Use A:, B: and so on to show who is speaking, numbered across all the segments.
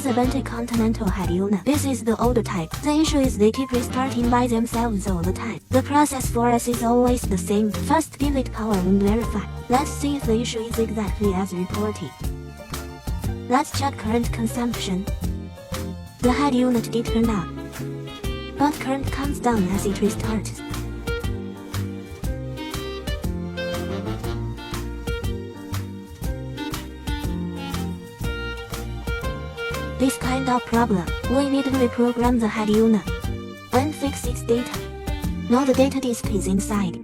A: is a Bentley Continental head unit. This is the older type. The issue is they keep restarting by themselves all the time. The process for us is always the same. First delete power and verify. Let's see if the issue is exactly as reported. Let's check current consumption. The head unit did turn on, but current comes down as it restarts. This kind of problem, we need to reprogram the head unit and fix its data. Now the data disk is inside.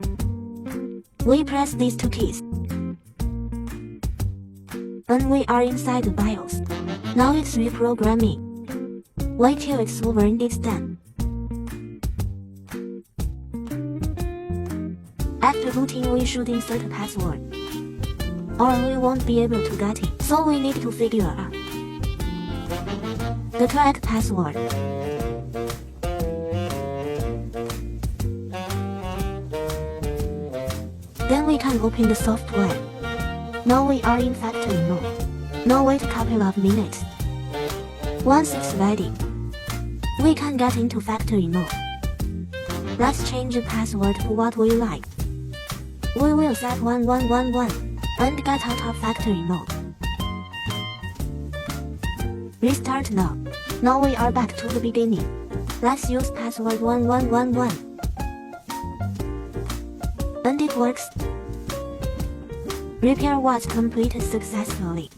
A: We press these two keys, and we are inside the BIOS. Now it's reprogramming. Wait till it's over and it's done. After booting, we should insert a password, or we won't be able to get it. So we need to figure out the correct password. Then we can open the software. Now we are in factory mode. Now wait a couple of minutes. Once it's ready, we can get into factory mode. Let's change the password to what we like. We will set 1111 and get out of factory mode. Restart now. Now we are back to the beginning. Let's use password 1111. And it works. Repair was completed successfully.